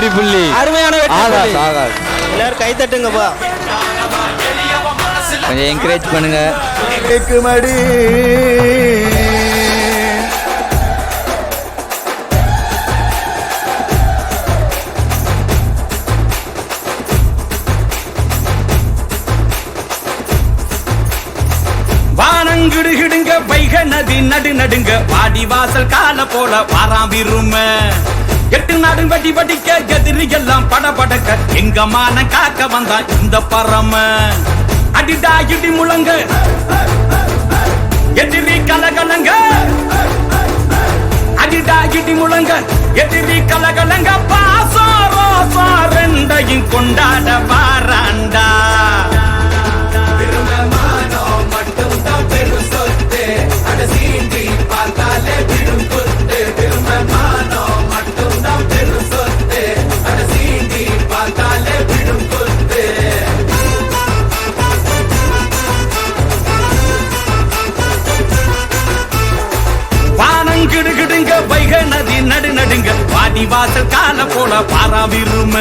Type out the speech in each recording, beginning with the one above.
வெற்றி புள்ளி. அருமையான ஆகாஷ் ஆகாஷ் எல்லாரும் கை தட்டுங்கப்பா. கொஞ்சம் என்கரேஜ் பண்ணுங்க. கேக்குமடி வானங்கிடுகிடுங்க வைக நதி நடு நடுங்க வாடி வாசல் கால போல வாராவிரும எட்டு நாடு வடி வடிக்க எதிரி எல்லாம் பட படக்க எங்க மான காக்க வந்தா இந்த பரம அடிடா இடி முழங்க எதிரி கலகலங்க அடிடா இடி முழங்க எதிரி கலகலங்க பாசம் ரோசம் ரெண்டையும் கொண்டாட வாராண்டா. கிடுகிடுங்க வைக நதி நடு நடுங்க வாடி வாசல் கால போல பாராவிரும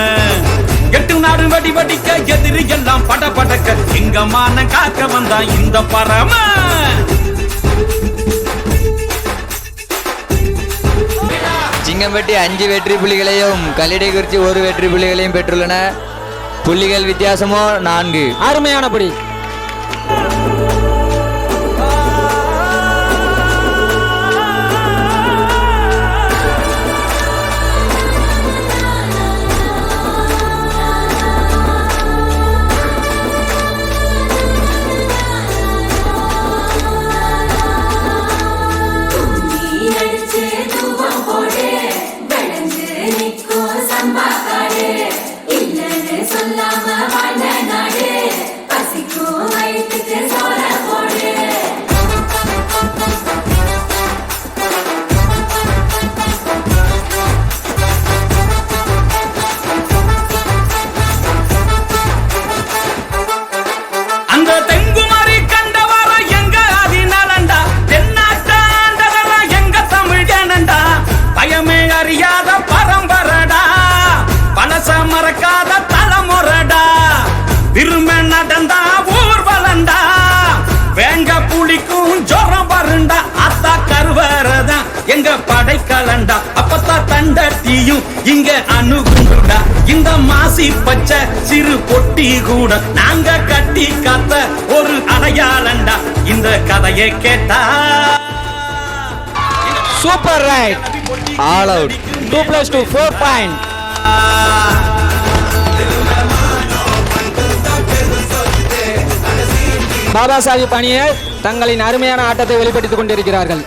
எட்டு நாடு வடி வடிக்க எதிரி எல்லாம் பட படக்க எங்க மான காக்க வந்தா இந்த பரம. சிங்கம்பட்டி 5 வெற்றி புள்ளிகளையும் கல்லிடைக்குறிச்சி 1 வெற்றி புள்ளிகளையும் பெற்றுள்ளன. புள்ளிகள் வித்தியாசமோ 4. அருமையானபடி. எங்க படை கலண்டா அப்பத்தா தண்டட்டியும் இங்க அணுகுண்டா இந்த மாசி பச்சை சிறு பொட்டி கூட நாங்க கட்டி காத்த ஒரு அடையாளண்டா இந்த கதையை கேட்டா. Super right. All out. 2+2 4 point. Baba Sahib அணியர் தங்களின் அருமையான ஆட்டத்தை வெளிப்படுத்திக் கொண்டிருக்கிறார்கள்.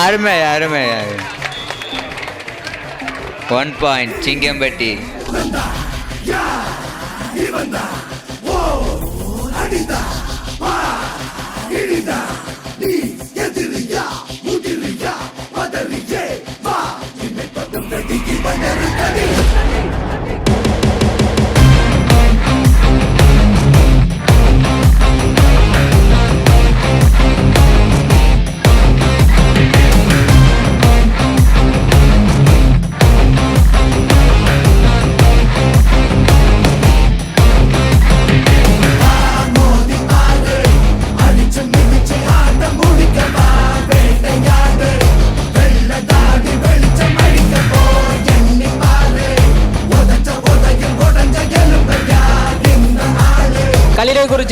அருமை அருமை. 1 பாயிண்ட் சிங்கம்பட்டி.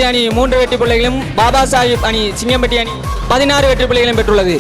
குறிச்சி அணி 3 வெற்றி புள்ளிகளையும், பாபா சாஹிப் அணி சிங்கம்பட்டி அணி 16 வெற்றி புள்ளிகளையும் பெற்றுள்ளது.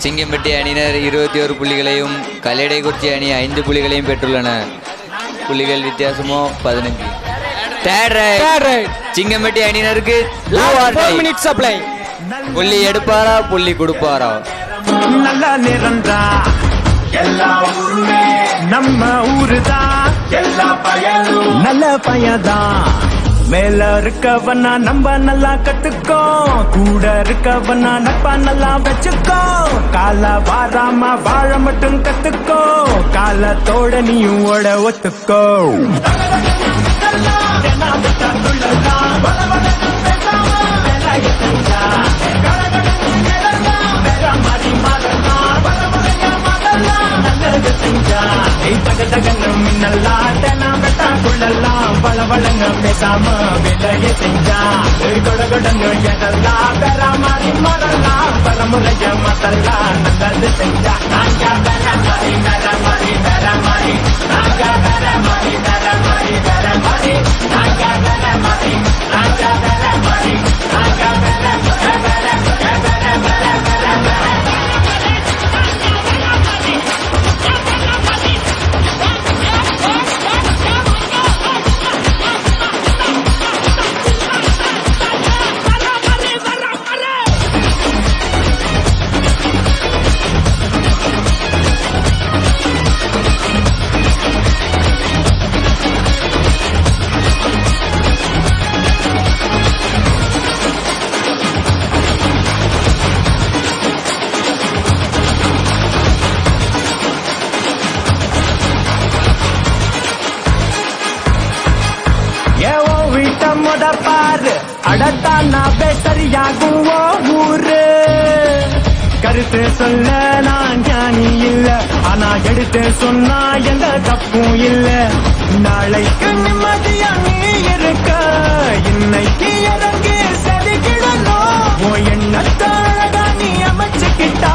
சிங்கம்பட்டி அணியினர் 21 புள்ளிகளையும், கல்லடைக்குறிச்சி அணி 5 புள்ளிகளையும் பெற்றுள்ளன. புள்ளிகள் வித்தியாசமோ 15. தேர்ட் ரைட் சிங்கம்பட்டி அணியினருக்கு சப்ளை. புள்ளி எடுப்பாரா புள்ளி கொடுப்பாரா? நல்ல நிறந்தா எல்லா ஊருமே நம்ம ஊருதான், எல்லா பயலும் நல்ல பயதான். மேல இருக்கவனா நம்ம நல்லா கத்துக்கோ, கூட இருக்கவனா நப்பா நல்லா வச்சுக்கோ. கால வாராம வாழ மட்டும் கத்துக்கோ, காலத்தோட நீயும் ஓட ஒத்துக்கோ. வளவளங்க பேசாம விலைய செஞ்சா கொடகொடங்க எதெல்லாம் பெற மாறி மறலாம், பரமுறைய மத்தெல்லாம் நல்லது செஞ்சா. நாங்க பெற மாறி பெற மாறி பெற மாறி, நாங்க பெற மாறி பெற மாறி பெற மாறி, நாங்க பெற மாறி நாங்க பெற மாறி நாங்க பெற பாரு அடத்தானா பேசரியாகும் ஊரு. கருத்து சொல்ல நான் ஞானி இல்ல, ஆனா எடுத்து சொன்னா எந்த தப்பும் இல்ல. நாளைக்கு நிம்மதியா நீ இருக்க, இன்னைக்கு இறங்கி செதுக்கிடணும். எண்ணத்தை அழகா நீ அமைச்சுக்கிட்டா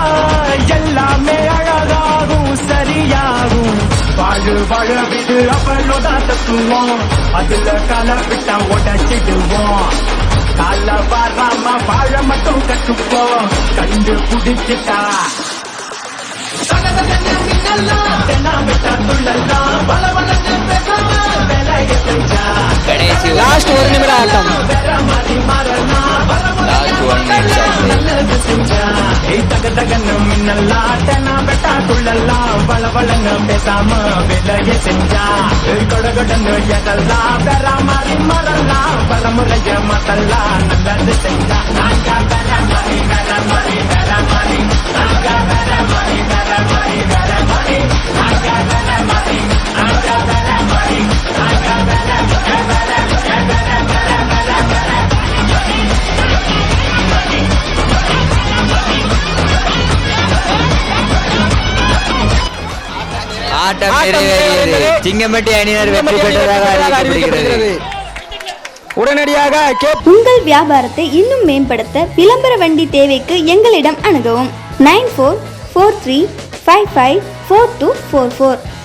எல்லாமே அழகாகும் சரியாகும். வாழு வாழ விடு அவளோட தத்துவோம், அதுல கலப்பிட்டா உடச்சிடுவோம். கால வராம வாழ மட்டும் கட்டுப்போம், கண்டுபிடிச்சிட்டா கடைசி லாஸ்ட் 1 நிமிட ஆட்டம். லாஸ்ட் 1 நிமிஷம் தக தகன்னு மின்னல்லாட்டனா வெட்டா துள்ளல்லாம் வளவளன்னு பேசாம வேலைய செஞ்சா கொடகொடன்னு எதெல்லாம் பெற மாதிரி மறலாம் பரமுறைய மத்தெல்லாம் நல்லது செஞ்சா நாங்க பெற மாதிரி வேற மாதிரி வேற மாதிரி நாங்க பெற மாதிரி வேற மாதிரி வேற மாதிரி நாங்க பெற மாதிரி நாங்க பெற மாதிரி நாங்க ஆட்டம் நிறைவேறியது. சிங்கம்பட்டி அணியினர் வெற்றி பெற்றதாக அறிவிக்கப்படுகிறது. உடனடியாக உங்கள் வியாபாரத்தை இன்னும் மேம்படுத்த விளம்பர வண்டி தேவைக்கு எங்களிடம் அணுகவும் 9443554244